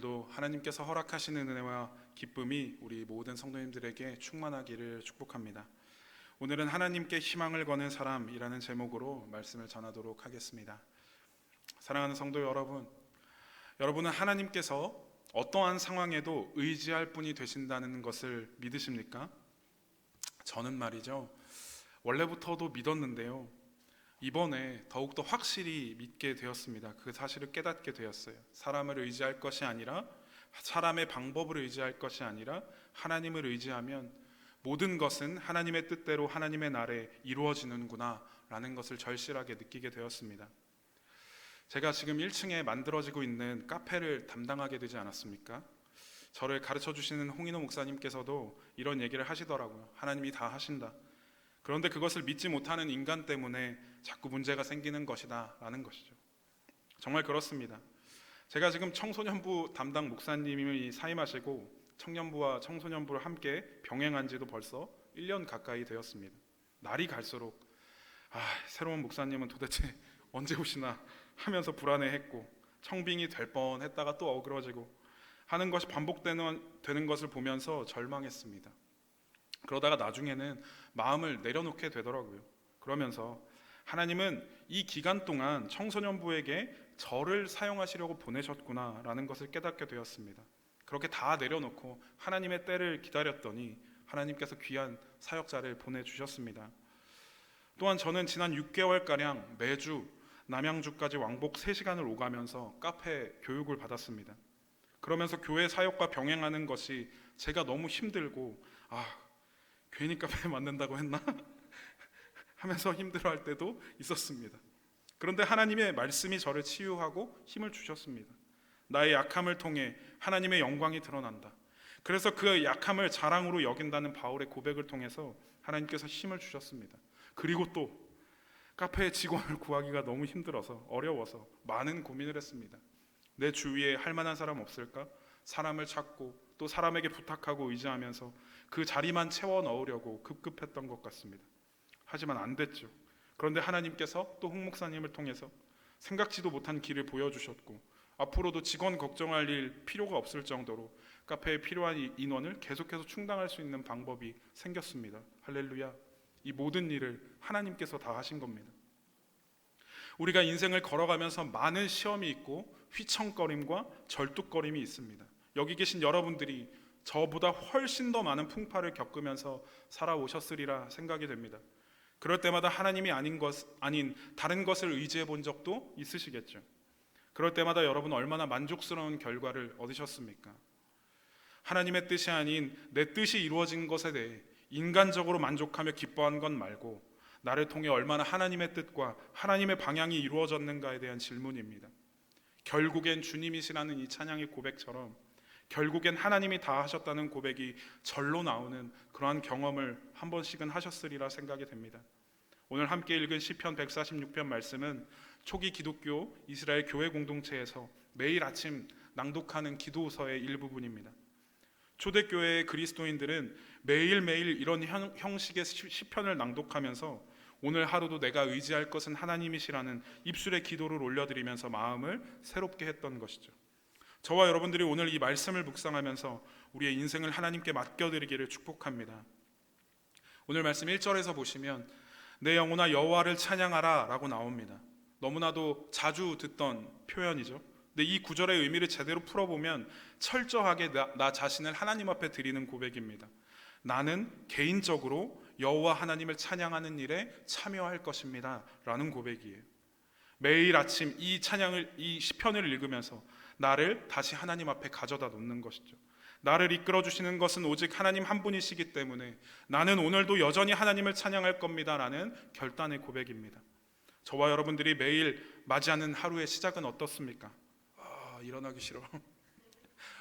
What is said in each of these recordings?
오늘도 하나님께서 허락하시는 은혜와 기쁨이 우리 모든 성도님들에게 충만하기를 축복합니다. 오늘은 하나님께 희망을 거는 사람이라는 제목으로 말씀을 전하도록 하겠습니다. 사랑하는 성도 여러분, 여러분은 하나님께서 어떠한 상황에도 의지할 분이 되신다는 것을 믿으십니까? 저는 말이죠, 원래부터도 믿었는데요, 이번에 더욱더 확실히 믿게 되었습니다. 그 사실을 깨닫게 되었어요. 사람을 의지할 것이 아니라, 사람의 방법을 의지할 것이 아니라 하나님을 의지하면 모든 것은 하나님의 뜻대로 하나님의 날에 이루어지는구나 라는 것을 절실하게 느끼게 되었습니다. 제가 지금 1층에 만들어지고 있는 카페를 담당하게 되지 않았습니까? 저를 가르쳐 주시는 홍인호 목사님께서도 이런 얘기를 하시더라고요. 하나님이 다 하신다. 그런데 그것을 믿지 못하는 인간 때문에 자꾸 문제가 생기는 것이다 라는 것이죠. 정말 그렇습니다. 제가 지금 청소년부 담당 목사님이 사임하시고 청년부와 청소년부를 함께 병행한 지도 벌써 1년 가까이 되었습니다. 날이 갈수록 새로운 목사님은 도대체 언제 오시나 하면서 불안해했고, 청빙이 될 뻔했다가 또 어그러지고 하는 것이 반복되는 것을 보면서 절망했습니다. 그러다가 나중에는 마음을 내려놓게 되더라고요. 그러면서 하나님은 이 기간 동안 청소년부에게 저를 사용하시려고 보내셨구나라는 것을 깨닫게 되었습니다. 그렇게 다 내려놓고 하나님의 때를 기다렸더니 하나님께서 귀한 사역자를 보내주셨습니다. 또한 저는 지난 6개월가량 매주 남양주까지 왕복 3시간을 오가면서 카페 교육을 받았습니다. 그러면서 교회 사역과 병행하는 것이 제가 너무 힘들고 괜히 카페에 만든다고 했나? 하면서 힘들어할 때도 있었습니다. 그런데 하나님의 말씀이 저를 치유하고 힘을 주셨습니다. 나의 약함을 통해 하나님의 영광이 드러난다. 그래서 그 약함을 자랑으로 여긴다는 바울의 고백을 통해서 하나님께서 힘을 주셨습니다. 그리고 또 카페에 직원을 구하기가 너무 힘들어서, 어려워서 많은 고민을 했습니다. 내 주위에 할 만한 사람 없을까? 사람을 찾고 또 사람에게 부탁하고 의지하면서 그 자리만 채워 넣으려고 급급했던 것 같습니다. 하지만 안 됐죠. 그런데 하나님께서 또 홍 목사님을 통해서 생각지도 못한 길을 보여주셨고, 앞으로도 직원 걱정할 일 필요가 없을 정도로 카페에 필요한 인원을 계속해서 충당할 수 있는 방법이 생겼습니다. 할렐루야. 이 모든 일을 하나님께서 다 하신 겁니다. 우리가 인생을 걸어가면서 많은 시험이 있고 휘청거림과 절뚝거림이 있습니다. 여기 계신 여러분들이 저보다 훨씬 더 많은 풍파를 겪으면서 살아오셨으리라 생각이 됩니다. 그럴 때마다 하나님이 아닌 다른 것을 의지해 본 적도 있으시겠죠. 그럴 때마다 여러분 얼마나 만족스러운 결과를 얻으셨습니까? 하나님의 뜻이 아닌 내 뜻이 이루어진 것에 대해 인간적으로 만족하며 기뻐한 것 말고, 나를 통해 얼마나 하나님의 뜻과 하나님의 방향이 이루어졌는가에 대한 질문입니다. 결국엔 주님이시라는 이 찬양의 고백처럼 결국엔 하나님이 다 하셨다는 고백이 절로 나오는 그러한 경험을 한 번씩은 하셨으리라 생각이 됩니다. 오늘 함께 읽은 시편 146편 말씀은 초기 기독교 이스라엘 교회 공동체에서 매일 아침 낭독하는 기도서의 일부분입니다. 초대교회의 그리스도인들은 매일매일 이런 형식의 시편을 낭독하면서 오늘 하루도 내가 의지할 것은 하나님이시라는 입술의 기도를 올려드리면서 마음을 새롭게 했던 것이죠. 저와 여러분들이 오늘 이 말씀을 묵상하면서 우리의 인생을 하나님께 맡겨드리기를 축복합니다. 오늘 말씀 1절에서 보시면 내 영혼아 여호와를 찬양하라 라고 나옵니다. 너무나도 자주 듣던 표현이죠. 근데 이 구절의 의미를 제대로 풀어보면 철저하게 나 자신을 하나님 앞에 드리는 고백입니다. 나는 개인적으로 여호와 하나님을 찬양하는 일에 참여할 것입니다 라는 고백이에요. 매일 아침 이 시편을 읽으면서 나를 다시 하나님 앞에 가져다 놓는 것이죠. 나를 이끌어 주시는 것은 오직 하나님 한 분이시기 때문에 나는 오늘도 여전히 하나님을 찬양할 겁니다 라는 결단의 고백입니다. 저와 여러분들이 매일 맞이하는 하루의 시작은 어떻습니까? 일어나기 싫어.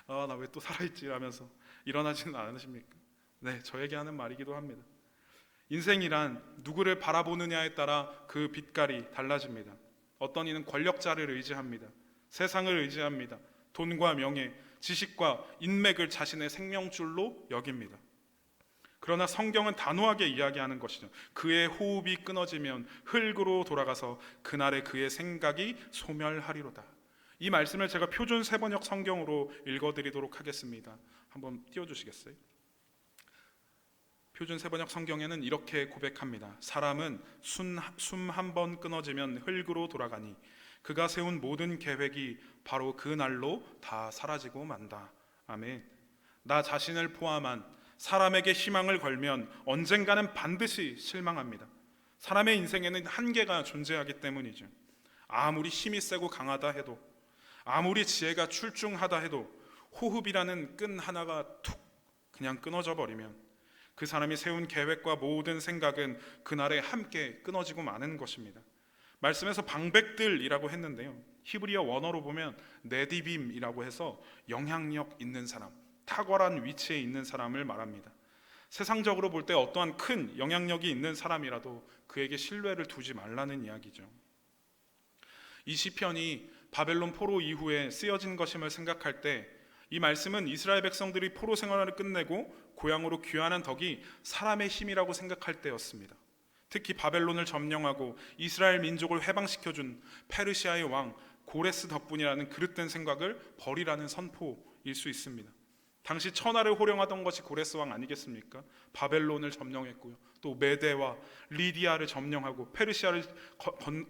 나 왜 또 살아있지 하면서 일어나지는 않으십니까? 네, 저에게 하는 말이기도 합니다. 인생이란 누구를 바라보느냐에 따라 그 빛깔이 달라집니다. 어떤 이는 권력자를 의지합니다. 세상을 의지합니다. 돈과 명예, 지식과 인맥을 자신의 생명줄로 여깁니다. 그러나 성경은 단호하게 이야기하는 것이죠. 그의 호흡이 끊어지면 흙으로 돌아가서 그날에 그의 생각이 소멸하리로다. 이 말씀을 제가 표준 세번역 성경으로 읽어드리도록 하겠습니다. 한번 띄워주시겠어요? 표준 세번역 성경에는 이렇게 고백합니다. 사람은 숨 한 번 끊어지면 흙으로 돌아가니 그가 세운 모든 계획이 바로 그 날로 다 사라지고 만다. 아멘. 나 자신을 포함한 사람에게 희망을 걸면 언젠가는 반드시 실망합니다. 사람의 인생에는 한계가 존재하기 때문이죠. 아무리 힘이 세고 강하다 해도, 아무리 지혜가 출중하다 해도 호흡이라는 끈 하나가 툭 그냥 끊어져 버리면 그 사람이 세운 계획과 모든 생각은 그날에 함께 끊어지고 마는 것입니다. 말씀에서 방백들이라고 했는데요, 히브리어 원어로 보면 네디빔이라고 해서 영향력 있는 사람, 탁월한 위치에 있는 사람을 말합니다. 세상적으로 볼 때 어떠한 큰 영향력이 있는 사람이라도 그에게 신뢰를 두지 말라는 이야기죠. 이 시편이 바벨론 포로 이후에 쓰여진 것임을 생각할 때 이 말씀은 이스라엘 백성들이 포로 생활을 끝내고 고향으로 귀환한 덕이 사람의 힘이라고 생각할 때였습니다. 특히 바벨론을 점령하고 이스라엘 민족을 해방시켜준 페르시아의 왕 고레스 덕분이라는 그릇된 생각을 버리라는 선포일 수 있습니다. 당시 천하를 호령하던 것이 고레스 왕 아니겠습니까? 바벨론을 점령했고요, 또 메대와 리디아를 점령하고 페르시아를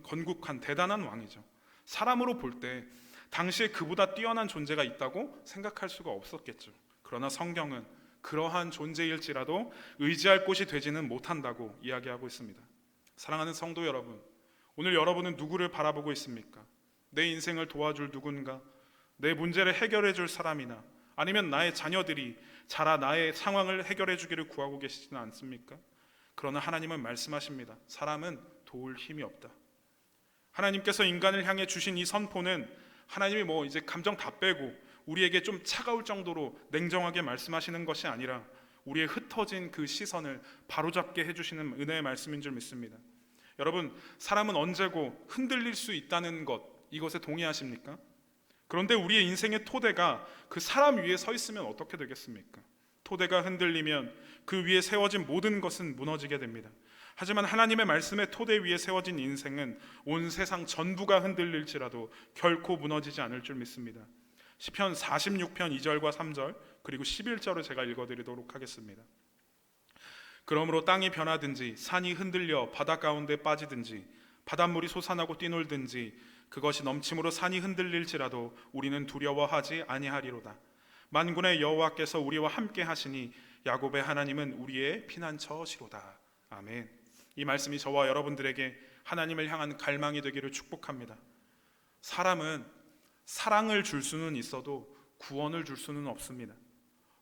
건국한 대단한 왕이죠. 사람으로 볼 때 당시에 그보다 뛰어난 존재가 있다고 생각할 수가 없었겠죠. 그러나 성경은 그러한 존재일지라도 의지할 곳이 되지는 못한다고 이야기하고 있습니다. 사랑하는 성도 여러분, 오늘 여러분은 누구를 바라보고 있습니까? 내 인생을 도와줄 누군가, 내 문제를 해결해 줄 사람이나 아니면 나의 자녀들이 자라 나의 상황을 해결해 주기를 구하고 계시지는 않습니까? 그러나 하나님은 말씀하십니다. 사람은 도울 힘이 없다. 하나님께서 인간을 향해 주신 이 선포는 하나님이 이제 감정 다 빼고 우리에게 좀 차가울 정도로 냉정하게 말씀하시는 것이 아니라 우리의 흩어진 그 시선을 바로잡게 해주시는 은혜의 말씀인 줄 믿습니다. 여러분, 사람은 언제고 흔들릴 수 있다는 것, 이것에 동의하십니까? 그런데 우리의 인생의 토대가 그 사람 위에 서 있으면 어떻게 되겠습니까? 토대가 흔들리면 그 위에 세워진 모든 것은 무너지게 됩니다. 하지만 하나님의 말씀의 토대 위에 세워진 인생은 온 세상 전부가 흔들릴지라도 결코 무너지지 않을 줄 믿습니다. 시편 46편 2절과 3절 그리고 11절을 제가 읽어드리도록 하겠습니다. 그러므로 땅이 변하든지 산이 흔들려 바다 가운데 빠지든지 바닷물이 솟아나고 뛰놀든지 그것이 넘침으로 산이 흔들릴지라도 우리는 두려워하지 아니하리로다. 만군의 여호와께서 우리와 함께 하시니 야곱의 하나님은 우리의 피난처시로다. 아멘. 이 말씀이 저와 여러분들에게 하나님을 향한 갈망이 되기를 축복합니다. 사람은 사랑을 줄 수는 있어도 구원을 줄 수는 없습니다.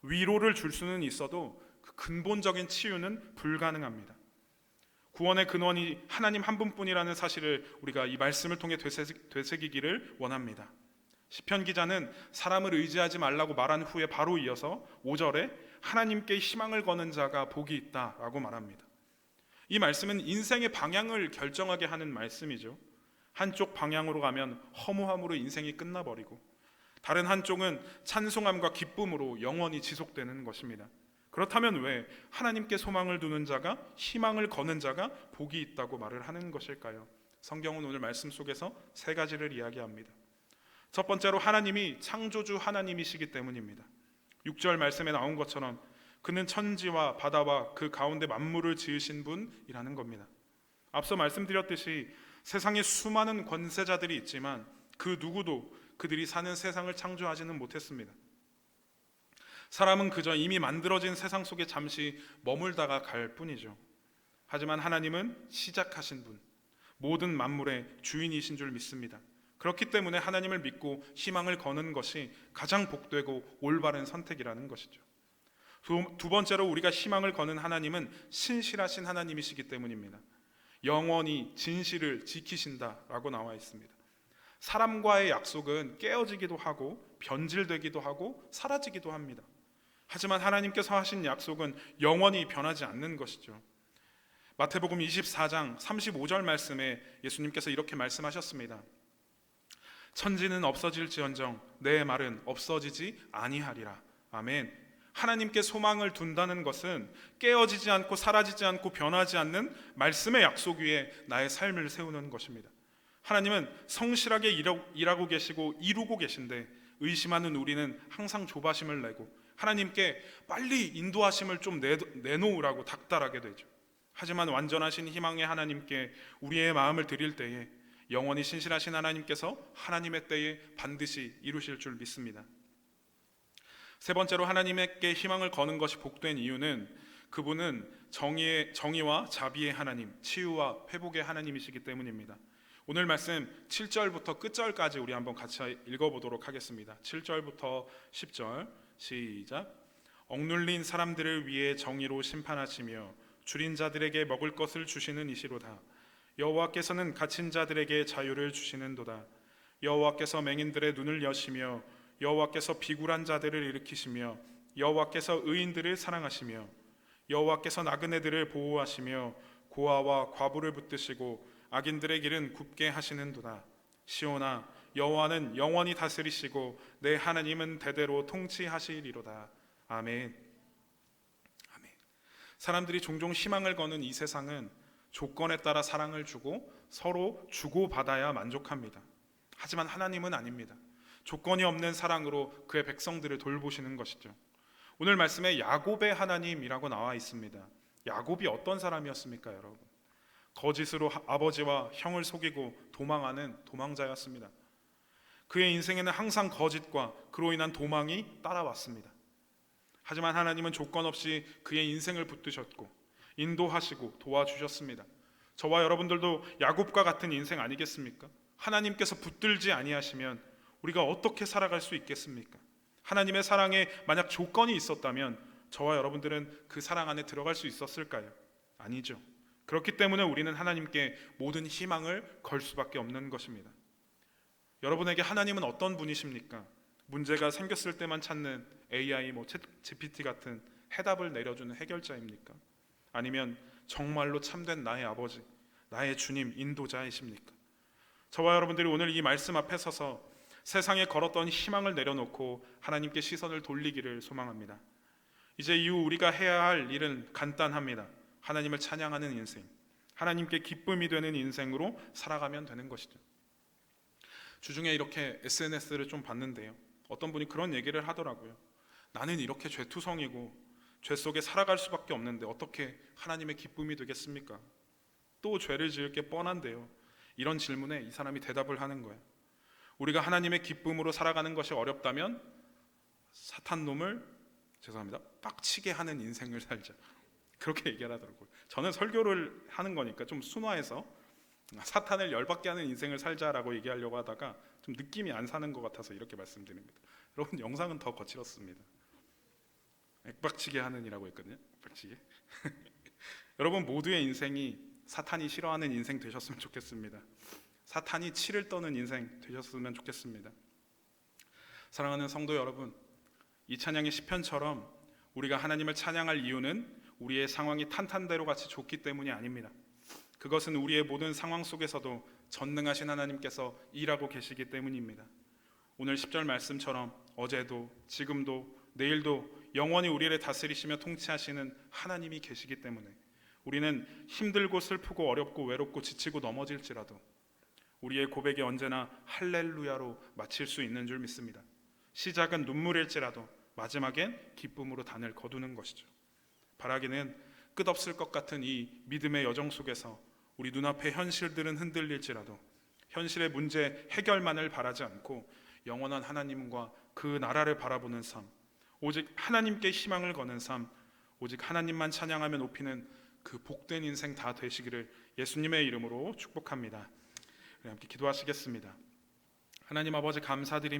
위로를 줄 수는 있어도 그 근본적인 치유는 불가능합니다. 구원의 근원이 하나님 한 분뿐이라는 사실을 우리가 이 말씀을 통해 되새기기를 원합니다. 시편 기자는 사람을 의지하지 말라고 말한 후에 바로 이어서 5절에 하나님께 희망을 거는 자가 복이 있다라고 말합니다. 이 말씀은 인생의 방향을 결정하게 하는 말씀이죠. 한쪽 방향으로 가면 허무함으로 인생이 끝나버리고 다른 한쪽은 찬송함과 기쁨으로 영원히 지속되는 것입니다. 그렇다면 왜 하나님께 소망을 두는 자가, 희망을 거는 자가 복이 있다고 말을 하는 것일까요? 성경은 오늘 말씀 속에서 세 가지를 이야기합니다. 첫 번째로 하나님이 창조주 하나님이시기 때문입니다. 6절 말씀에 나온 것처럼 그는 천지와 바다와 그 가운데 만물을 지으신 분이라는 겁니다. 앞서 말씀드렸듯이 세상에 수많은 권세자들이 있지만 그 누구도 그들이 사는 세상을 창조하지는 못했습니다. 사람은 그저 이미 만들어진 세상 속에 잠시 머물다가 갈 뿐이죠. 하지만 하나님은 시작하신 분, 모든 만물의 주인이신 줄 믿습니다. 그렇기 때문에 하나님을 믿고 희망을 거는 것이 가장 복되고 올바른 선택이라는 것이죠. 두 번째로 우리가 희망을 거는 하나님은 신실하신 하나님이시기 때문입니다. 영원히 진실을 지키신다라고 나와 있습니다. 사람과의 약속은 깨어지기도 하고 변질되기도 하고 사라지기도 합니다. 하지만 하나님께서 하신 약속은 영원히 변하지 않는 것이죠. 마태복음 24장 35절 말씀에 예수님께서 이렇게 말씀하셨습니다. 천지는 없어질지언정 내 말은 없어지지 아니하리라. 아멘. 하나님께 소망을 둔다는 것은 깨어지지 않고 사라지지 않고 변하지 않는 말씀의 약속 위에 나의 삶을 세우는 것입니다. 하나님은 성실하게 일하고 계시고 이루고 계신데 의심하는 우리는 항상 조바심을 내고 하나님께 빨리 인도하심을 좀 내놓으라고 닥달하게 되죠. 하지만 완전하신 희망의 하나님께 우리의 마음을 드릴 때에 영원히 신실하신 하나님께서 하나님의 때에 반드시 이루실 줄 믿습니다. 세 번째로 하나님께 희망을 거는 것이 복된 이유는 그분은 정의와 자비의 하나님, 치유와 회복의 하나님이시기 때문입니다. 오늘 말씀 7절부터 끝절까지 우리 한번 같이 읽어보도록 하겠습니다. 7절부터 10절 시작. 억눌린 사람들을 위해 정의로 심판하시며 줄인 자들에게 먹을 것을 주시는 이시로다. 여호와께서는 갇힌 자들에게 자유를 주시는도다. 여호와께서 맹인들의 눈을 여시며 여호와께서 비굴한 자들을 일으키시며 여호와께서 의인들을 사랑하시며 여호와께서 나그네들을 보호하시며 고아와 과부를 붙드시고 악인들의 길은 굽게 하시는도다. 시온아, 여호와는 영원히 다스리시고 내 하나님은 대대로 통치하시리로다. 아멘. 아멘. 사람들이 종종 희망을 거는 이 세상은 조건에 따라 사랑을 주고 서로 주고받아야 만족합니다. 하지만 하나님은 아닙니다. 조건이 없는 사랑으로 그의 백성들을 돌보시는 것이죠. 오늘 말씀에 야곱의 하나님이라고 나와 있습니다. 야곱이 어떤 사람이었습니까, 여러분? 거짓으로 아버지와 형을 속이고 도망하는 도망자였습니다. 그의 인생에는 항상 거짓과 그로 인한 도망이 따라왔습니다. 하지만 하나님은 조건 없이 그의 인생을 붙드셨고 인도하시고 도와주셨습니다. 저와 여러분들도 야곱과 같은 인생 아니겠습니까? 하나님께서 붙들지 아니하시면 우리가 어떻게 살아갈 수 있겠습니까? 하나님의 사랑에 만약 조건이 있었다면 저와 여러분들은 그 사랑 안에 들어갈 수 있었을까요? 아니죠. 그렇기 때문에 우리는 하나님께 모든 희망을 걸 수밖에 없는 것입니다. 여러분에게 하나님은 어떤 분이십니까? 문제가 생겼을 때만 찾는 AI, 챗 GPT 같은 해답을 내려주는 해결자입니까? 아니면 정말로 참된 나의 아버지, 나의 주님, 인도자이십니까? 저와 여러분들이 오늘 이 말씀 앞에 서서 세상에 걸었던 희망을 내려놓고 하나님께 시선을 돌리기를 소망합니다. 이제 이후 우리가 해야 할 일은 간단합니다. 하나님을 찬양하는 인생, 하나님께 기쁨이 되는 인생으로 살아가면 되는 것이죠. 주중에 이렇게 SNS를 좀 봤는데요, 어떤 분이 그런 얘기를 하더라고요. 나는 이렇게 죄투성이고 죄 속에 살아갈 수밖에 없는데 어떻게 하나님의 기쁨이 되겠습니까? 또 죄를 지을 게 뻔한데요. 이런 질문에 이 사람이 대답을 하는 거예요. 우리가 하나님의 기쁨으로 살아가는 것이 어렵다면 사탄 놈을 빡치게 하는 인생을 살자. 그렇게 얘기를 하더라고요. 저는 설교를 하는 거니까 좀 순화해서 사탄을 열받게 하는 인생을 살자라고 얘기하려고 하다가 좀 느낌이 안 사는 것 같아서 이렇게 말씀드립니다. 여러분, 영상은 더 거칠었습니다. 액박치게 하는 이라고 했거든요. 액박치게. 여러분 모두의 인생이 사탄이 싫어하는 인생 되셨으면 좋겠습니다. 사탄이 치를 떠는 인생 되셨으면 좋겠습니다. 사랑하는 성도 여러분, 이 찬양의 시편처럼 우리가 하나님을 찬양할 이유는 우리의 상황이 탄탄대로 같이 좋기 때문이 아닙니다. 그것은 우리의 모든 상황 속에서도 전능하신 하나님께서 일하고 계시기 때문입니다. 오늘 10절 말씀처럼 어제도 지금도 내일도 영원히 우리를 다스리시며 통치하시는 하나님이 계시기 때문에 우리는 힘들고 슬프고 어렵고 외롭고 지치고 넘어질지라도 우리의 고백이 언제나 할렐루야로 마칠 수 있는 줄 믿습니다. 시작은 눈물일지라도 마지막엔 기쁨으로 단을 거두는 것이죠. 바라기는 끝없을 것 같은 이 믿음의 여정 속에서 우리 눈앞의 현실들은 흔들릴지라도 현실의 문제 해결만을 바라지 않고 영원한 하나님과 그 나라를 바라보는 삶, 오직 하나님께 희망을 거는 삶, 오직 하나님만 찬양하며 높이는 그 복된 인생 다 되시기를 예수님의 이름으로 축복합니다. 우리 함께 기도하시겠습니다. 하나님 아버지 감사드립니다.